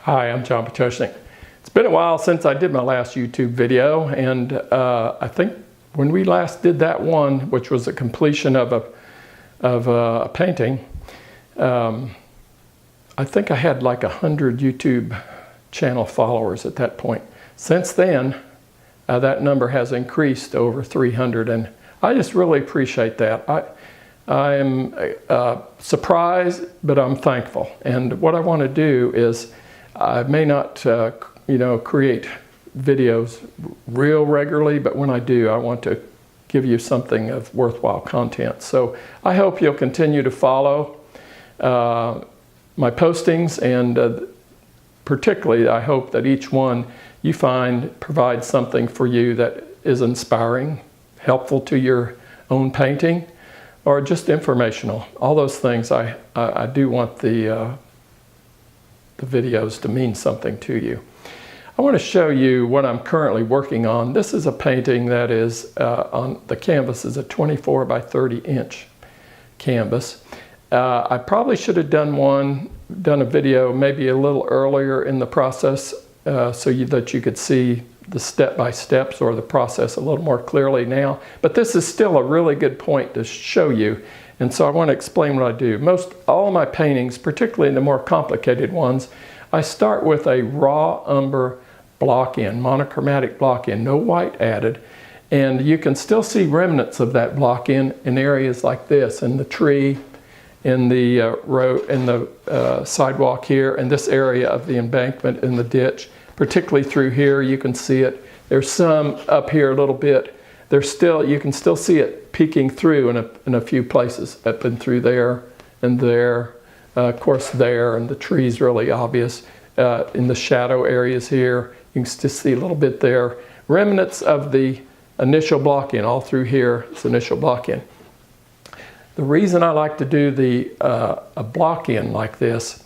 Hi, I'm John Potoshnik. It's been a while since I did my last YouTube video, and I think when we last did that one, which was a completion of a painting, I think I had like 100 YouTube channel followers at that point. Since then, that number has increased to over 300, and I just really appreciate that. I am surprised, but I'm thankful. And what I want to do is, I may not, create videos real regularly, but when I do, I want to give you something of worthwhile content. So I hope you'll continue to follow my postings, and particularly I hope that each one you find provides something for you that is inspiring, helpful to your own painting, or just informational. All those things, I do want the videos to mean something to you. I want to show you what I'm currently working on. This is a painting that is on the canvas is a 24 by 30 inch canvas. I probably should have done a video maybe a little earlier in the process so that you could see the step-by-steps or the process a little more clearly now. But this is still a really good point to show you. And so I want to explain what I do. All of my paintings, particularly the more complicated ones, I start with a raw umber block-in, monochromatic block-in, no white added. And you can still see remnants of that block-in in areas like this, in the tree, in the sidewalk here, in this area of the embankment in the ditch, particularly through here, you can see it. There's some up here a little bit. You can still see it peeking through in a few places, up and through there and there, of course there, and the tree's really obvious. In the shadow areas here, you can still see a little bit there. Remnants of the initial block-in, all through here, it's initial block-in. The reason I like to do a block-in like this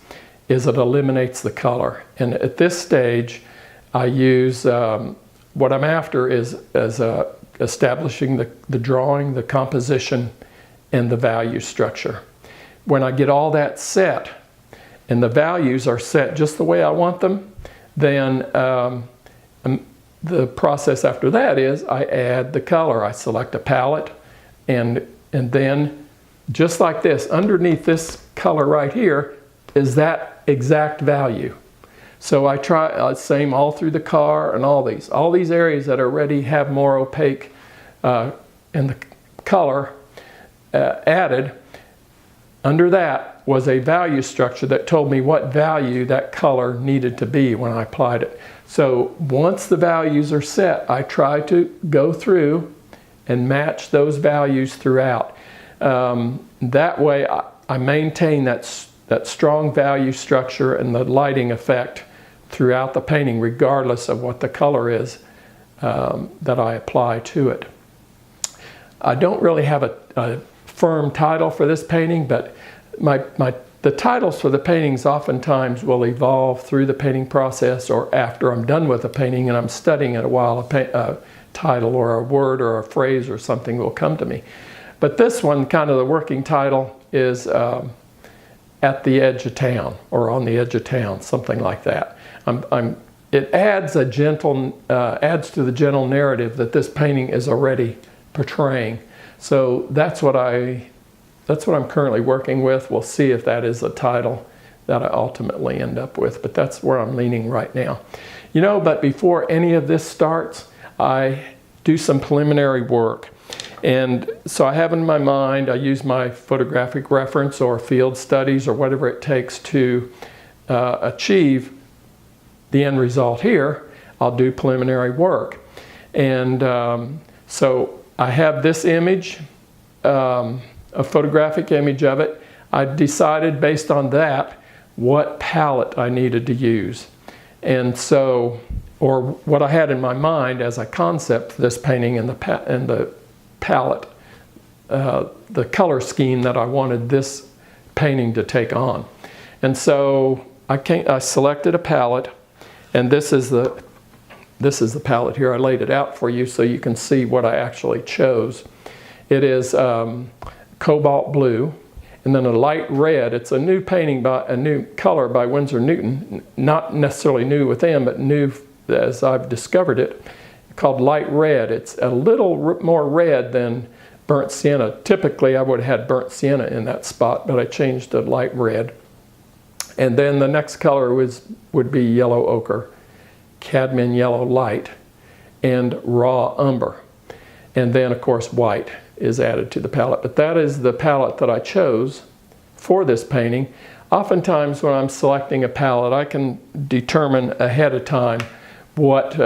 is it eliminates the color. And at this stage, I use, what I'm after is establishing the drawing, the composition, and the value structure. When I get all that set, and the values are set just the way I want them, then the process after that is I add the color. I select a palette, and then just like this, underneath this color right here is that exact value. So I try, same all through the car and all these areas that already have more opaque and the color added. Under that was a value structure that told me what value that color needed to be when I applied it. So once the values are set, I try to go through and match those values throughout. That way I maintain that strong value structure and the lighting effect throughout the painting, regardless of what the color is that I apply to it. I don't really have a firm title for this painting, but the titles for the paintings oftentimes will evolve through the painting process, or after I'm done with the painting and I'm studying it a while, a title or a word or a phrase or something will come to me. But this one, kind of the working title, is At the Edge of Town, or On the Edge of Town, something like that. It adds to the gentle narrative that this painting is already portraying. So that's what I'm currently working with. We'll see if that is the title that I ultimately end up with, but that's where I'm leaning right now. But before any of this starts, I do some preliminary work. And so I have in my mind, I use my photographic reference or field studies or whatever it takes to achieve the end result here. I'll do preliminary work. And so I have this image, a photographic image of it. I decided based on that what palette I needed to use. And so, or what I had in my mind as a concept for this painting and the palette, the color scheme that I wanted this painting to take on. And so I selected a palette, and this is the palette here. I laid it out for you so you can see what I actually chose. It is cobalt blue, and then a light red. It's a new painting by a new color by Winsor Newton, not necessarily new with them, but new as I've discovered it, called light red. It's a little more red than burnt sienna. Typically I would have had burnt sienna in that spot, but I changed to light red. And then the next color would be yellow ochre, cadmium yellow light, and raw umber. And then of course white is added to the palette. But that is the palette that I chose for this painting. Oftentimes when I'm selecting a palette, I can determine ahead of time what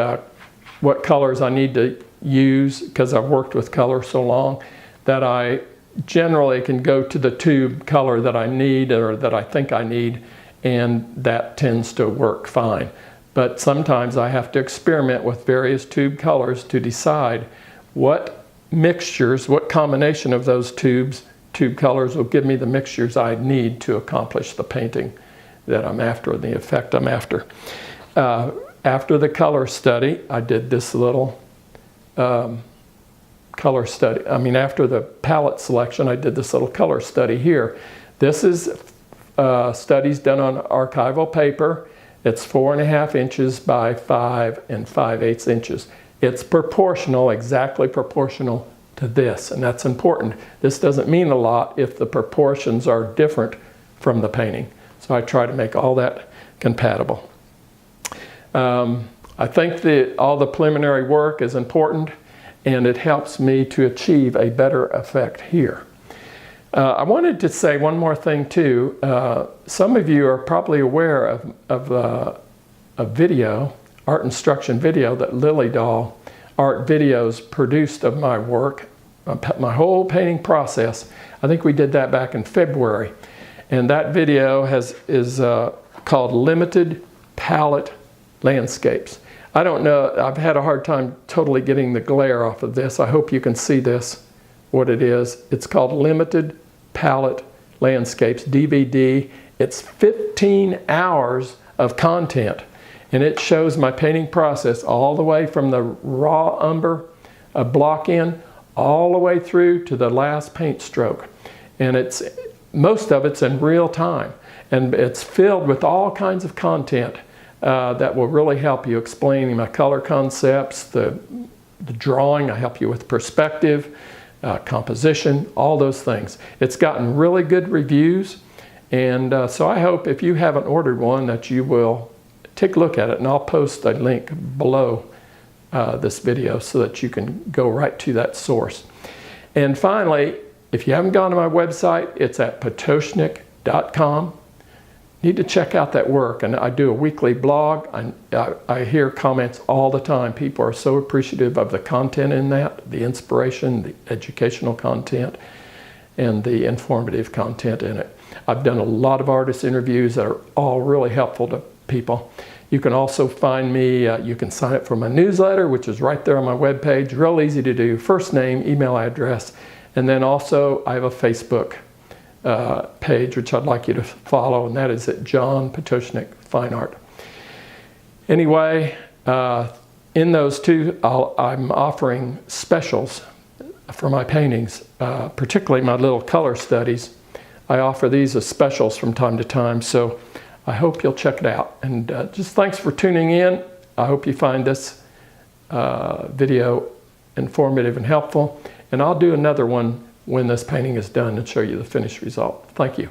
colors I need to use, because I've worked with color so long that I generally can go to the tube color that I need or that I think I need, and that tends to work fine. But sometimes I have to experiment with various tube colors to decide what mixtures, what combination of those tube colors will give me the mixtures I need to accomplish the painting that I'm after, the effect I'm after. After the color study, I did this little color study. After the palette selection, I did this little color study here. This is studies done on archival paper. It's 4.5 inches by 5 5/8 inches. It's proportional, exactly proportional to this, and that's important. This doesn't mean a lot if the proportions are different from the painting. So I try to make all that compatible. I think that all the preliminary work is important, and it helps me to achieve a better effect here. I wanted to say one more thing too. Some of you are probably aware of a video, art instruction video that Lily Doll Art Videos produced of my work, my whole painting process. I think we did that back in February. And that video is called Limited Palette Landscapes. I don't know, I've had a hard time totally getting the glare off of this. I hope you can see this, what it is. It's called Limited Palette Landscapes, DVD. It's 15 hours of content, and it shows my painting process all the way from the raw umber block in all the way through to the last paint stroke. And most of it's in real time, and it's filled with all kinds of content that will really help you, explaining my color concepts, the drawing. I help you with perspective, composition, all those things. It's gotten really good reviews, and so I hope if you haven't ordered one that you will take a look at it, and I'll post a link below this video so that you can go right to that source. And finally, if you haven't gone to my website, it's at potoshnik.com. Need to check out that work, and I do a weekly blog. I hear comments all the time. People are so appreciative of the content in that, the inspiration, the educational content, and the informative content in it. I've done a lot of artist interviews that are all really helpful to people. You can also find me, you can sign up for my newsletter, which is right there on my webpage. Real easy to do, first name, email address, and then also I have a Facebook page, which I'd like you to follow, and that is at John Potoshnik Fine Art. Anyway, in those two, I'm offering specials for my paintings, particularly my little color studies. I offer these as specials from time to time, so I hope you'll check it out. And just thanks for tuning in. I hope you find this video informative and helpful, and I'll do another one when this painting is done and show you the finished result. Thank you.